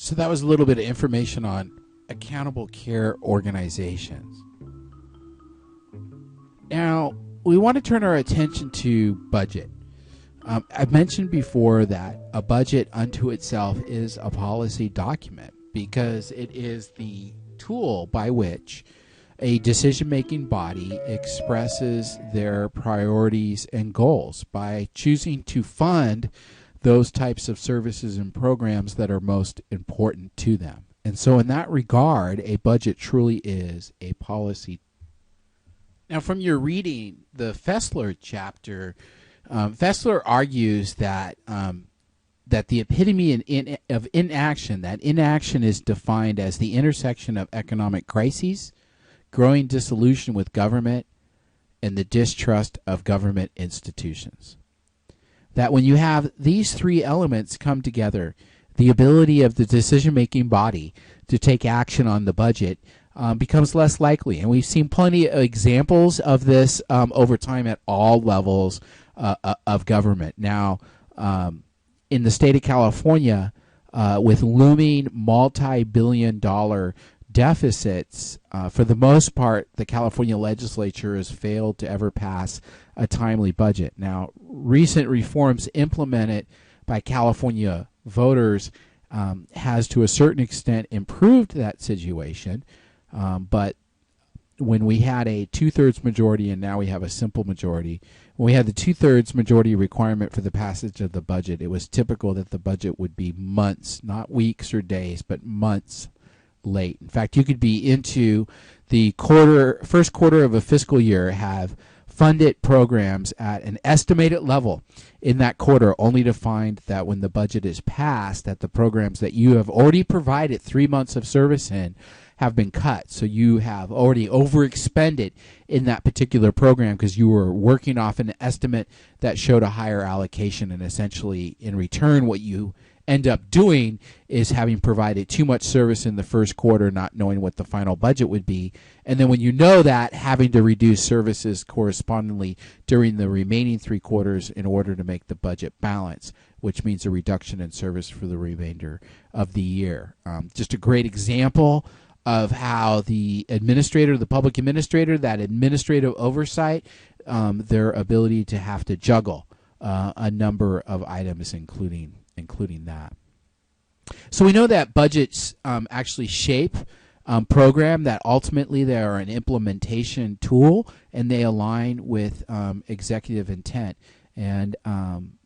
So that was a little bit of information on accountable care organizations. Now, we want to turn our attention to budget. I've mentioned before that a budget unto itself is a policy document because it is the tool by which a decision-making body expresses their priorities and goals by choosing to fund those types of services and programs that are most important to them. And so in that regard, a budget truly is a policy. Now, from your reading, the Fessler chapter, Fessler argues that that the epitome of inaction, that inaction is defined as the intersection of economic crises, growing disillusion with government, and the distrust of government institutions. That when you have these three elements come together, the ability of the decision-making body to take action on the budget becomes less likely. And we've seen plenty of examples of this over time at all levels of government. Now, in the state of California, with looming multi-billion-dollar deficits, for the most part, the California legislature has failed to ever pass a timely budget. Now, recent reforms implemented by California voters has to a certain extent improved that situation, but when we had a two-thirds majority and now we have a simple majority, when we had the two-thirds majority requirement for the passage of the budget, it was typical that the budget would be months, not weeks or days, but months late. In fact, you could be into the first quarter of a fiscal year, have funded programs at an estimated level in that quarter, only to find that when the budget is passed, that the programs that you have already provided 3 months of service in have been cut. So you have already overexpended in that particular program because you were working off an estimate that showed a higher allocation, and essentially in return what you end up doing is having provided too much service in the first quarter, not knowing what the final budget would be, and then when you know that, having to reduce services correspondingly during the remaining 3 quarters in order to make the budget balance, which means a reduction in service for the remainder of the year. Just a great example of how the administrator, the public administrator, that administrative oversight, their ability to have to juggle a number of items, including that. So we know that budgets actually shape program, that ultimately they are an implementation tool and they align with executive intent. And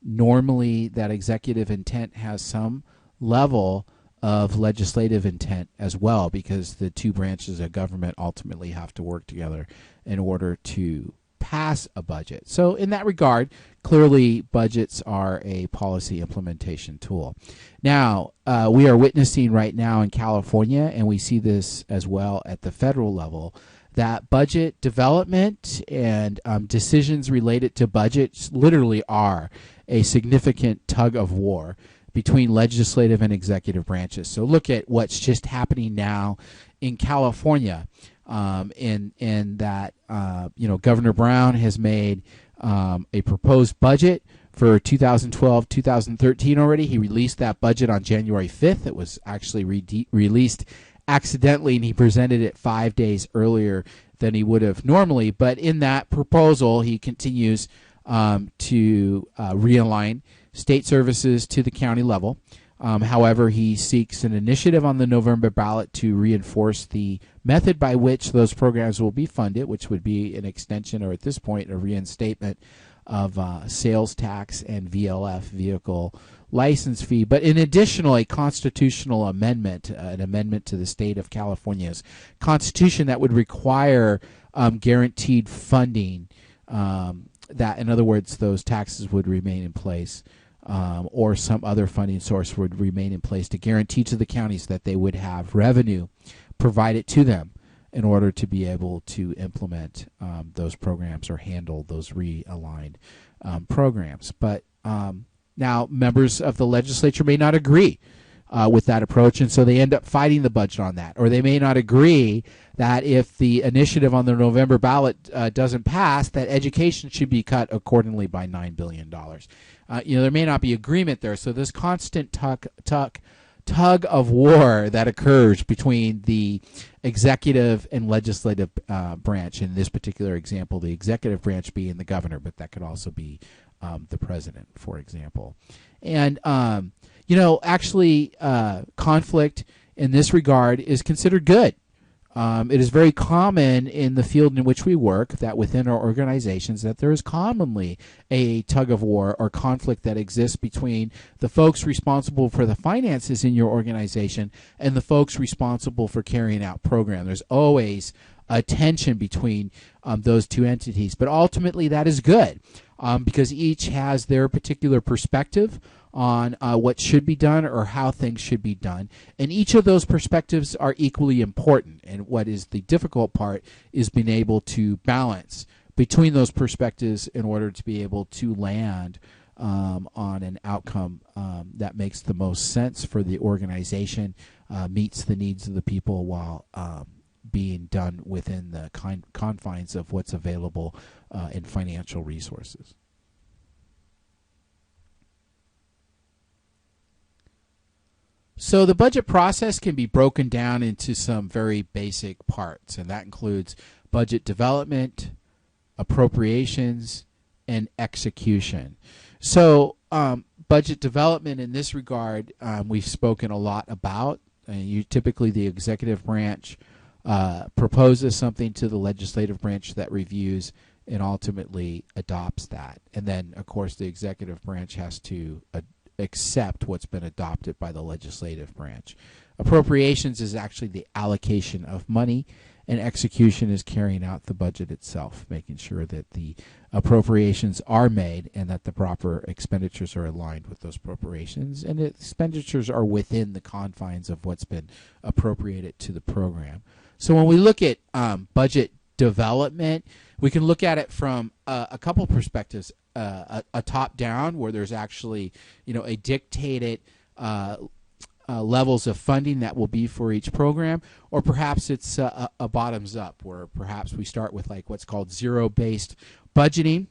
normally that executive intent has some level of legislative intent as well, because the two branches of government ultimately have to work together in order to pass a budget. So in that regard, clearly budgets are a policy implementation tool. Now, we are witnessing right now in California, and we see this as well at the federal level, that budget development and decisions related to budgets literally are a significant tug of war between legislative and executive branches. So look at what's just happening now in California. In that Governor Brown has made a proposed budget for 2012-2013 already. He released that budget on January 5th. It was actually released accidentally, and he presented it 5 days earlier than he would have normally. But in that proposal, he continues to realign state services to the county level. However, he seeks an initiative on the November ballot to reinforce the method by which those programs will be funded, which would be an extension, or at this point, a reinstatement of sales tax and VLF, vehicle license fee, but in addition, a constitutional amendment, an amendment to the state of California's constitution that would require guaranteed funding, that, in other words, those taxes would remain in place. Or some other funding source would remain in place to guarantee to the counties that they would have revenue provided to them in order to be able to implement those programs or handle those realigned programs. But now members of the legislature may not agree with that approach, and so they end up fighting the budget on that. Or they may not agree that if the initiative on the November ballot doesn't pass, that education should be cut accordingly by $9 billion. There may not be agreement there, so this constant tug of war that occurs between the executive and legislative branch. In this particular example, the executive branch being the governor, but that could also be the president, for example. And actually, conflict in this regard is considered good. It is very common in the field in which we work that within our organizations that there is commonly a tug of war or conflict that exists between the folks responsible for the finances in your organization and the folks responsible for carrying out program. There's always a tension between those two entities, but ultimately that is good because each has their particular perspective on what should be done or how things should be done. And each of those perspectives are equally important. And what is the difficult part is being able to balance between those perspectives in order to be able to land on an outcome that makes the most sense for the organization, meets the needs of the people while being done within the confines of what's available in financial resources. So the budget process can be broken down into some very basic parts, and that includes budget development, appropriations, and execution. So budget development in this regard, we've spoken a lot about. Typically the executive branch proposes something to the legislative branch that reviews and ultimately adopts that. And then, of course, the executive branch has to accept what's been adopted by the legislative branch. Appropriations is actually the allocation of money, and execution is carrying out the budget itself, making sure that the appropriations are made and that the proper expenditures are aligned with those appropriations, and the expenditures are within the confines of what's been appropriated to the program. So when we look at budget development, we can look at it from a couple perspectives. A top-down, where there's actually, a dictated levels of funding that will be for each program, or perhaps it's a bottoms-up, where perhaps we start with like what's called zero-based budgeting,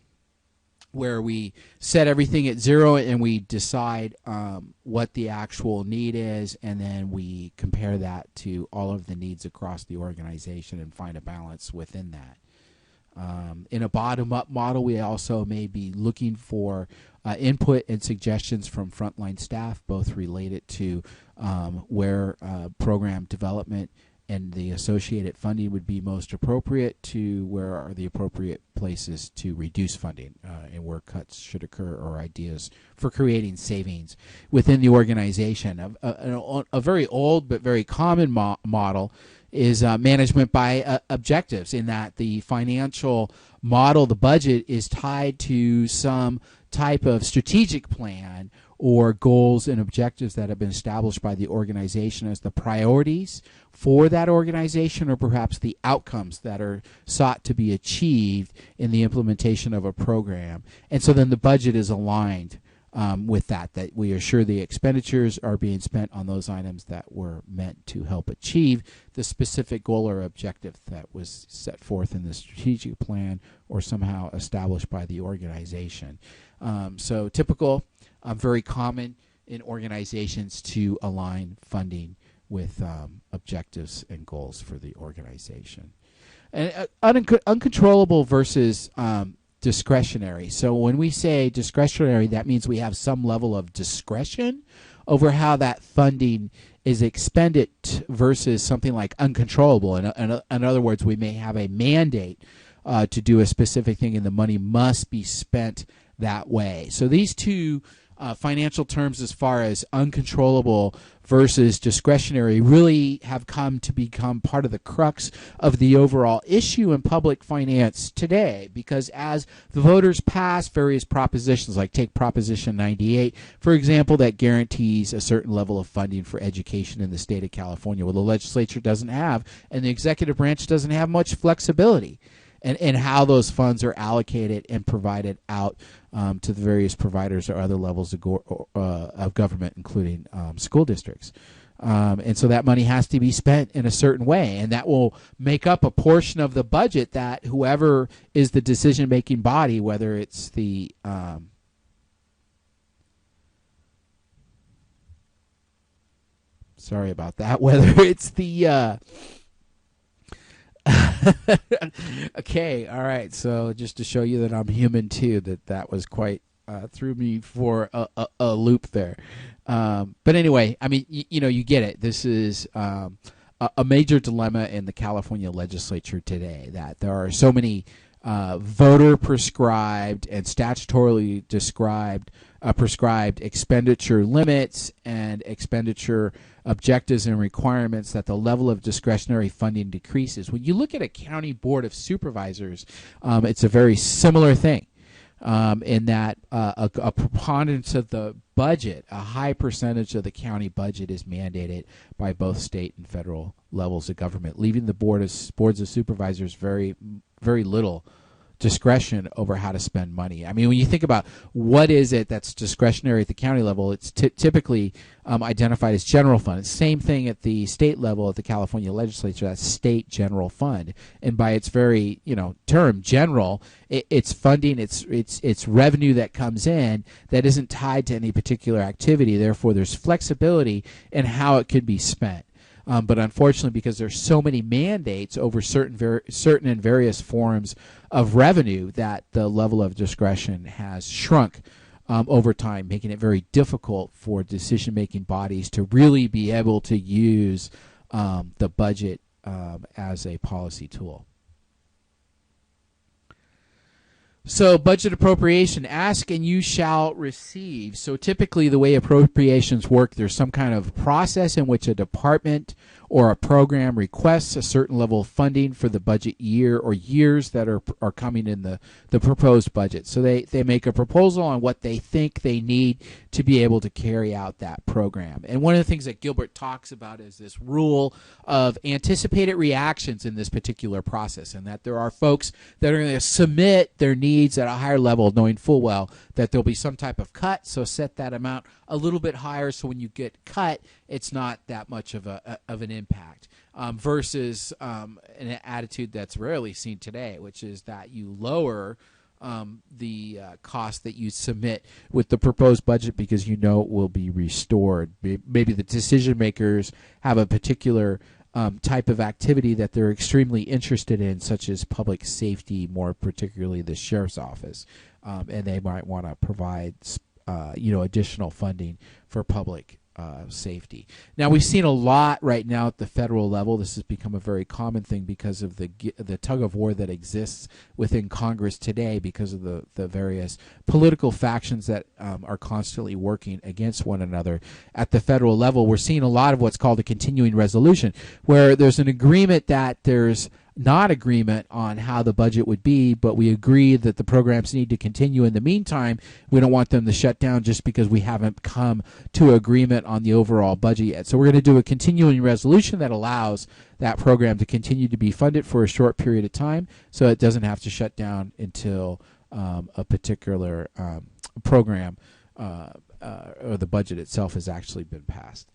where we set everything at zero and we decide what the actual need is, and then we compare that to all of the needs across the organization and find a balance within that. In a bottom-up model, we also may be looking for input and suggestions from frontline staff, both related to where program development and the associated funding would be most appropriate, to where are the appropriate places to reduce funding and where cuts should occur, or ideas for creating savings within the organization. A very old but very common model is management by objectives, in that the financial model, the budget, is tied to some type of strategic plan or goals and objectives that have been established by the organization as the priorities for that organization, or perhaps the outcomes that are sought to be achieved in the implementation of a program. And so then the budget is aligned with that we assure the expenditures are being spent on those items that were meant to help achieve the specific goal or objective that was set forth in the strategic plan or somehow established by the organization. So typical, very common in organizations to align funding with objectives and goals for the organization. And uncontrollable versus discretionary. So when we say discretionary, that means we have some level of discretion over how that funding is expended versus something like uncontrollable. In other words, we may have a mandate to do a specific thing, and the money must be spent that way. So these two financial terms, as far as uncontrollable versus discretionary, really have come to become part of the crux of the overall issue in public finance today, because as the voters pass various propositions, like take Proposition 98, for example, that guarantees a certain level of funding for education in the state of California, well, the legislature doesn't have, and the executive branch doesn't have much flexibility and how those funds are allocated and provided out to the various providers or other levels of government, including school districts. And so that money has to be spent in a certain way, and that will make up a portion of the budget that whoever is the decision-making body, whether it's the Sorry about that. Whether it's the okay, all right. So just to show you that I'm human too, that was quite threw me for a loop there. But anyway, I mean, you get it. This is a major dilemma in the California legislature today, that there are so many voter prescribed and statutorily prescribed expenditure limits and expenditure objectives and requirements that the level of discretionary funding decreases. When you look at a county board of supervisors, it's a very similar thing. In that a preponderance of the budget, a high percentage of the county budget is mandated by both state and federal levels of government, leaving the boards of supervisors very, very little discretion over how to spend money. I mean, when you think about what is it that's discretionary at the county level, it's typically identified as general fund. It's the same thing at the state level at the California legislature. That's state general fund, and by its very term, general, it's funding, it's revenue that comes in that isn't tied to any particular activity. Therefore, there's flexibility in how it could be spent. But unfortunately, because there's so many mandates over certain and various forms of revenue, that the level of discretion has shrunk over time, making it very difficult for decision-making bodies to really be able to use the budget as a policy tool. So budget appropriation, ask and you shall receive. So typically the way appropriations work, there's some kind of process in which a department or a program requests a certain level of funding for the budget year or years that are coming in the proposed budget. So they make a proposal on what they think they need to be able to carry out that program. And one of the things that Gilbert talks about is this rule of anticipated reactions in this particular process, and that there are folks that are going to submit their needs at a higher level, knowing full well that there'll be some type of cut, so set that amount a little bit higher so when you get cut, it's not that much of an impact, versus an attitude that's rarely seen today, which is that you lower the cost that you submit with the proposed budget because it will be restored. Maybe the decision makers have a particular type of activity that they're extremely interested in, such as public safety, more particularly the sheriff's office, and they might want to provide additional funding for public safety. Now, we've seen a lot right now at the federal level. This has become a very common thing because of the tug of war that exists within Congress today, because of the various political factions that are constantly working against one another. At the federal level, we're seeing a lot of what's called a continuing resolution, where there's an agreement that there's not agreement on how the budget would be, but we agree that the programs need to continue. In the meantime, we don't want them to shut down just because we haven't come to agreement on the overall budget yet. So we're going to do a continuing resolution that allows that program to continue to be funded for a short period of time, so it doesn't have to shut down until a particular program or the budget itself has actually been passed.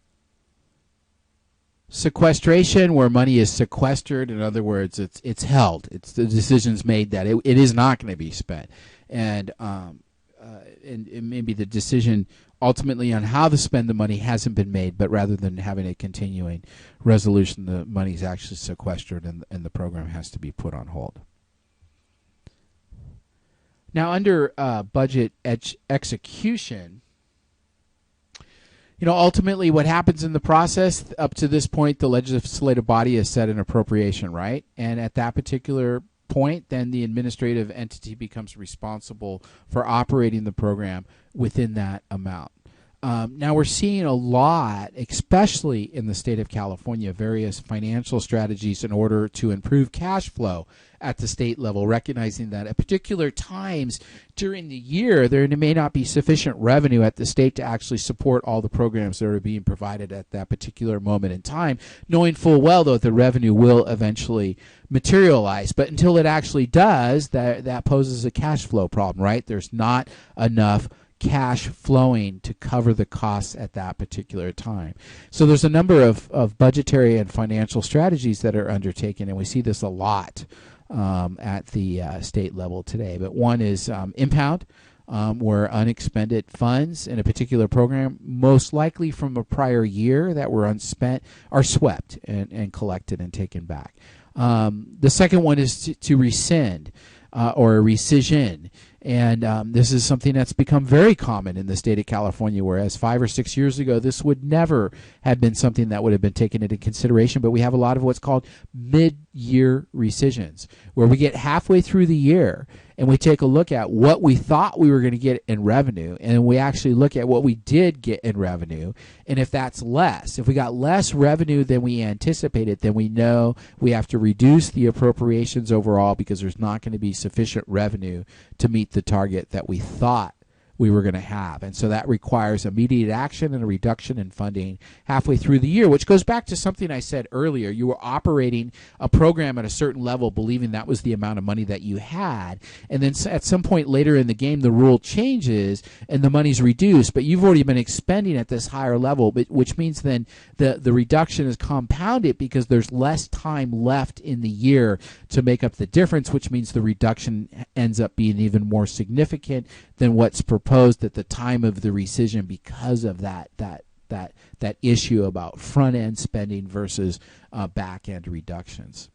Sequestration, where money is sequestered, in other words, it's held. It's the decision's made that it is not going to be spent, and maybe the decision ultimately on how to spend the money hasn't been made, but rather than having a continuing resolution, the money is actually sequestered and the program has to be put on hold. Now, under budget execution, ultimately what happens in the process, up to this point, the legislative body has set an appropriation, right? And at that particular point, then the administrative entity becomes responsible for operating the program within that amount. Now we're seeing a lot, especially in the state of California, various financial strategies in order to improve cash flow at the state level, recognizing that at particular times during the year there may not be sufficient revenue at the state to actually support all the programs that are being provided at that particular moment in time, knowing full well, though, that the revenue will eventually materialize. But until it actually does, that poses a cash flow problem, right? There's not enough cash flowing to cover the costs at that particular time. So there's a number of budgetary and financial strategies that are undertaken, and we see this a lot at the state level today. But one is impound. where unexpended funds in a particular program, most likely from a prior year that were unspent, are swept and collected and taken back. The second one is to rescind or rescission. And this is something that's become very common in the state of California, whereas 5 or 6 years ago, this would never have been something that would have been taken into consideration. But we have a lot of what's called mid-year rescissions, where we get halfway through the year and we take a look at what we thought we were going to get in revenue, and we actually look at what we did get in revenue. And if that's less, if we got less revenue than we anticipated, then we know we have to reduce the appropriations overall because there's not going to be sufficient revenue to meet the target that we thought we were going to have. And so that requires immediate action and a reduction in funding halfway through the year, which goes back to something I said earlier. You were operating a program at a certain level, believing that was the amount of money that you had. And then at some point later in the game, the rule changes and the money's reduced, but you've already been expending at this higher level, which means then the reduction is compounded because there's less time left in the year to make up the difference, which means the reduction ends up being even more significant than what's proposed at the time of the rescission because of that issue about front end spending versus back end reductions.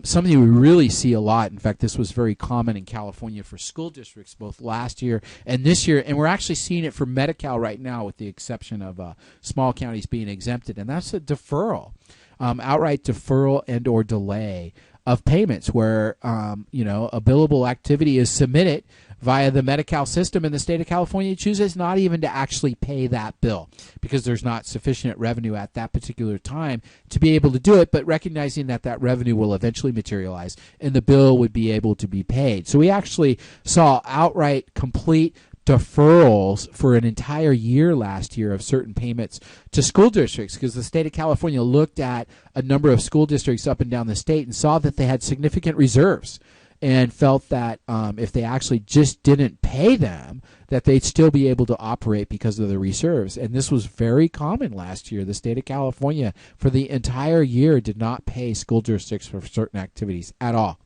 Something we really see a lot, in fact, this was very common in California for school districts both last year and this year, and we're actually seeing it for Medi-Cal right now with the exception of small counties being exempted, and that's a deferral, outright deferral and or delay of payments where a billable activity is submitted via the Medi-Cal system, and the state of California chooses not even to actually pay that bill because there's not sufficient revenue at that particular time to be able to do it, but recognizing that that revenue will eventually materialize and the bill would be able to be paid. So we actually saw outright complete deferrals for an entire year last year of certain payments to school districts because the state of California looked at a number of school districts up and down the state and saw that they had significant reserves and felt that if they actually just didn't pay them, that they'd still be able to operate because of the reserves. And this was very common last year. The state of California, for the entire year, did not pay school districts for certain activities at all,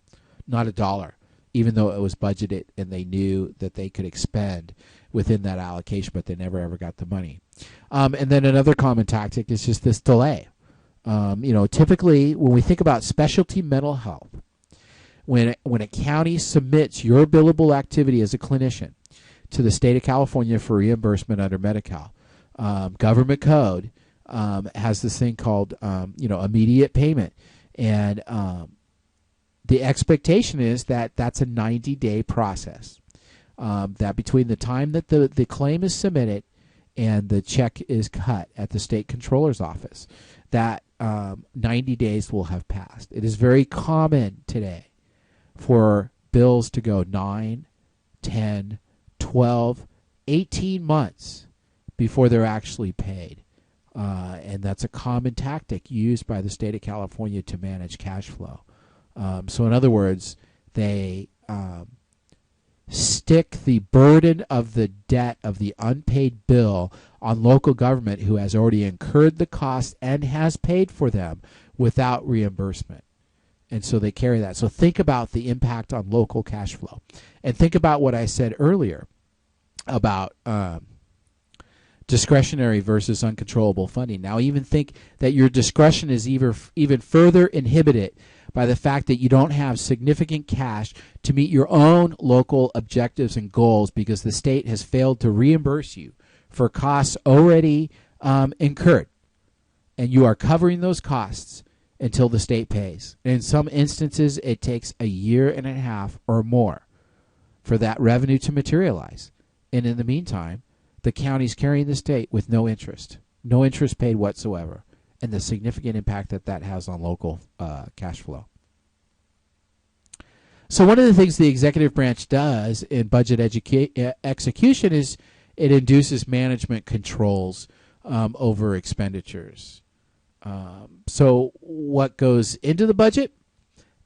not a dollar, even though it was budgeted and they knew that they could expend within that allocation, but they never ever got the money. And then another common tactic is just this delay. Typically when we think about specialty mental health, when a county submits your billable activity as a clinician to the state of California for reimbursement under Medi-Cal, government code has this thing called immediate payment, and the expectation is that that's a 90-day process. That between the time that the claim is submitted and the check is cut at the state controller's office, that 90 days will have passed. It is very common today for bills to go 9, 10, 12, 18 months before they're actually paid. And that's a common tactic used by the state of California to manage cash flow. So in other words, they stick the burden of the debt of the unpaid bill on local government who has already incurred the cost and has paid for them without reimbursement. And so they carry that. So think about the impact on local cash flow. And think about what I said earlier about discretionary versus uncontrollable funding. Now even think that your discretion is even further inhibited by the fact that you don't have significant cash to meet your own local objectives and goals because the state has failed to reimburse you for costs already incurred. And you are covering those costs until the state pays. And in some instances, it takes a year and a half or more for that revenue to materialize. And in the meantime, the county's carrying the state with no interest paid whatsoever, and the significant impact that has on local cash flow. So one of the things the executive branch does in budget execution is it induces management controls over expenditures. So what goes into the budget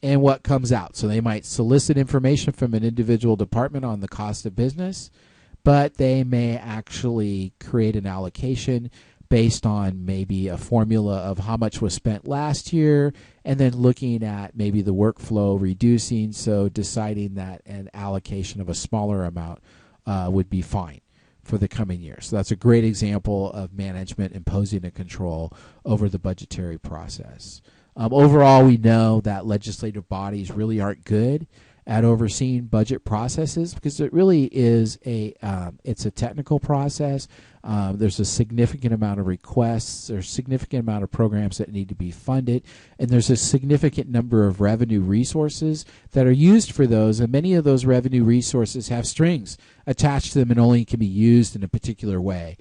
and what comes out. So they might solicit information from an individual department on the cost of business, but they may actually create an allocation based on maybe a formula of how much was spent last year and then looking at maybe the workflow reducing, so deciding that an allocation of a smaller amount would be fine for the coming year. So that's a great example of management imposing a control over the budgetary process. Overall, we know that legislative bodies really aren't good at overseeing budget processes because it really is it's a technical process. There's a significant amount of requests, there's a significant amount of programs that need to be funded, and there's a significant number of revenue resources that are used for those, and many of those revenue resources have strings attached to them and only can be used in a particular way.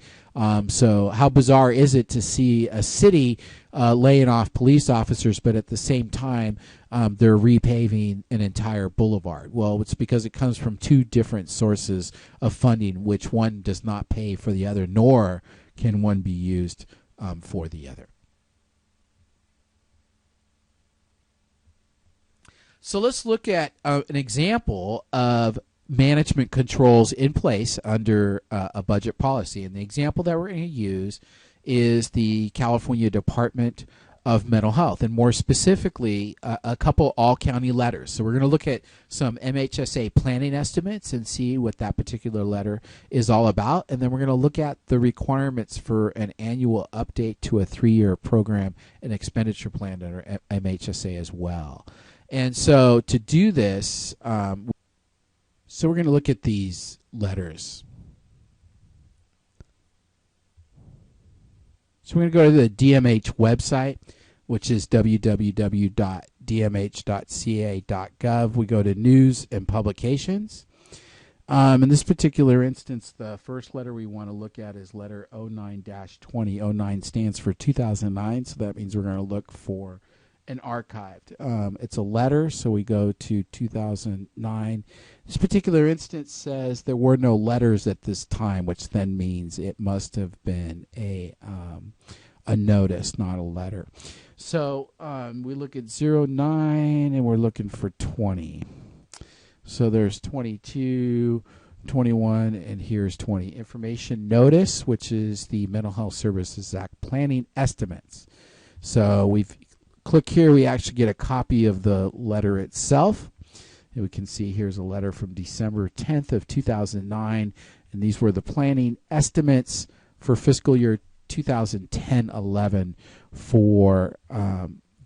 So how bizarre is it to see a city laying off police officers, but at the same time they're repaving an entire boulevard? Well, it's because it comes from two different sources of funding, which one does not pay for the other, nor can one be used for the other. So let's look at an example of management controls in place under a budget policy. And the example that we're going to use is the California Department of Mental Health, and more specifically, a couple all-county letters. So we're going to look at some MHSA planning estimates and see what that particular letter is all about. And then we're going to look at the requirements for an annual update to a 3-year program and expenditure plan under MHSA as well. And so to do this, so we're going to look at these letters. So we're going to go to the DMH website, which is www.dmh.ca.gov. We go to News and Publications. In this particular instance, the first letter we want to look at is letter 09-20. 09 stands for 2009, so that means we're going to look for an archived. It's a letter, so we go to 2009. This particular instance says there were no letters at this time, which then means it must have been a notice, not a letter. So we look at 09 and we're looking for 20. So there's 22, 21, and here's 20. Information notice, which is the Mental Health Services Act planning estimates. So we've click here, we actually get a copy of the letter itself. And we can see here's a letter from December 10th of 2009, and these were the planning estimates for fiscal year 2010-11 for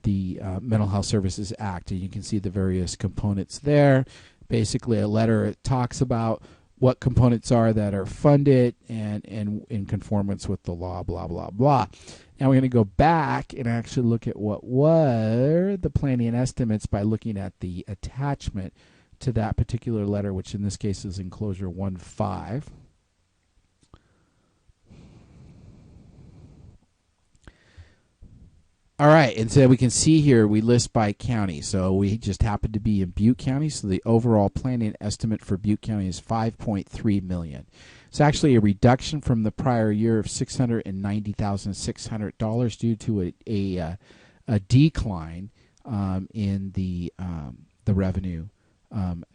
the Mental Health Services Act. And you can see the various components there. Basically a letter, it talks about what components are that are funded and in conformance with the law, blah, blah, blah. Now we're going to go back and actually look at what were the planning estimates by looking at the attachment to that particular letter, which in this case is enclosure 1-5. All right, and so we can see here we list by county. So we just happen to be in Butte County, so the overall planning estimate for Butte County is $5.3 million. It's actually a reduction from the prior year of $690,600 due to a decline in the revenue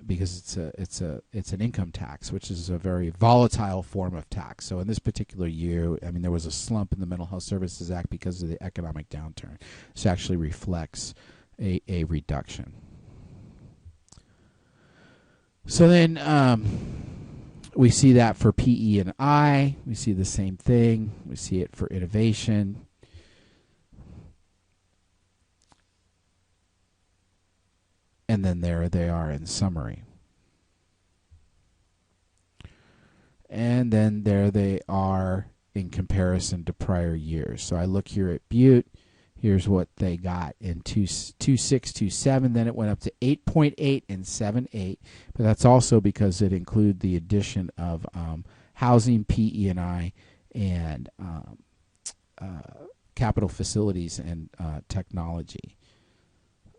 because it's an income tax, which is a very volatile form of tax. So in this particular year, I mean, there was a slump in the Mental Health Services Act because of the economic downturn. This actually reflects a reduction. So then we see that for PE and I. We see the same thing. We see it for innovation. And then there they are in summary. And then there they are in comparison to prior years. So I look here at Butte. Here's what they got in 2.6, 2.7. Then it went up to 8.8 and 7.8. But that's also because it included the addition of housing, PE&I, and capital facilities and technology.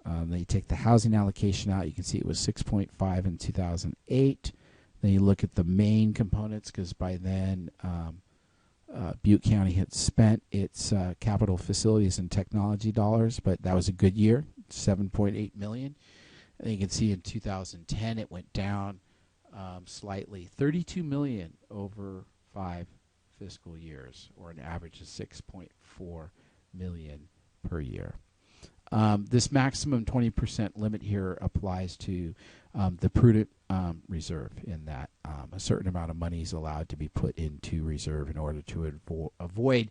Then you take the housing allocation out. You can see it was 6.5 in 2008. Then you look at the main components because by then Butte County had spent its capital facilities and technology dollars, but that was a good year, $7.8 million. And you can see in 2010 it went down slightly, $32 million over 5 fiscal years, or an average of $6.4 million per year. This maximum 20% limit here applies to the prudent reserve, in that a certain amount of money is allowed to be put into reserve in order to avoid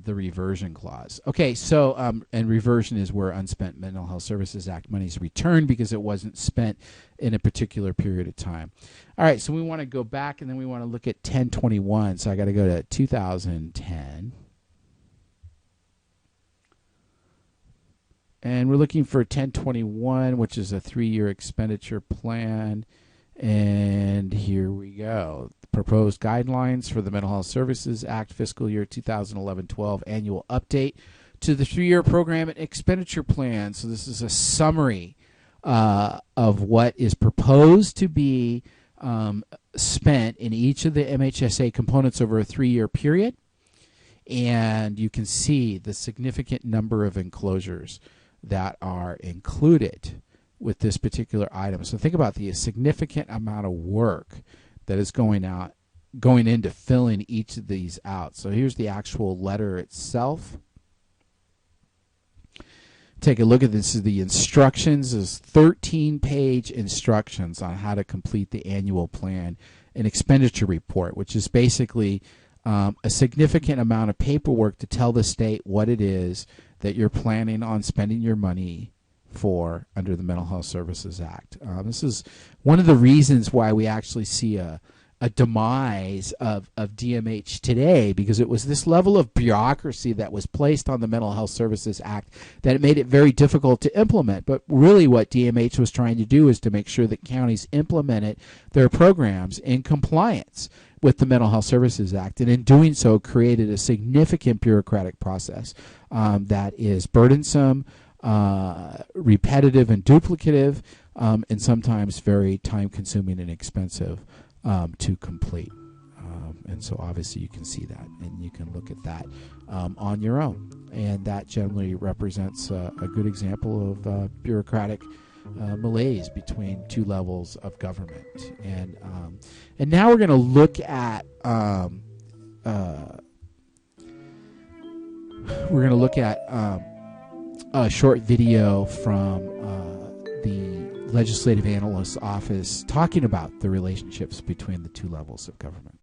the reversion clause. Okay, so and reversion is where unspent Mental Health Services Act money is returned because it wasn't spent in a particular period of time. All right, so we want to go back and then we want to look at 1021. So I got to go to 2010. And we're looking for 1021, which is a 3-year expenditure plan. And here we go. Proposed guidelines for the Mental Health Services Act fiscal year 2011-12 annual update to the 3-year program and expenditure plan. So this is a summary of what is proposed to be spent in each of the MHSA components over a 3-year period. And you can see the significant number of enclosures that are included with this particular item. So think about the significant amount of work that is going into filling each of these out. So here's the actual letter itself. Take a look at this. The instructions is 13-page instructions on how to complete the annual plan and expenditure report, which is basically a significant amount of paperwork to tell the state what it is that you're planning on spending your money for under the Mental Health Services Act. This is one of the reasons why we actually see a demise of DMH today, because it was this level of bureaucracy that was placed on the Mental Health Services Act that it made it very difficult to implement. But really what DMH was trying to do is to make sure that counties implemented their programs in compliance with the Mental Health Services Act, and in doing so created a significant bureaucratic process that is burdensome, repetitive and duplicative, and sometimes very time-consuming and expensive to complete. And so obviously you can see that, and you can look at that on your own. And that generally represents a good example of bureaucratic malaise between two levels of government. And now we're going to look at a short video from the Legislative Analyst's Office talking about the relationships between the two levels of government.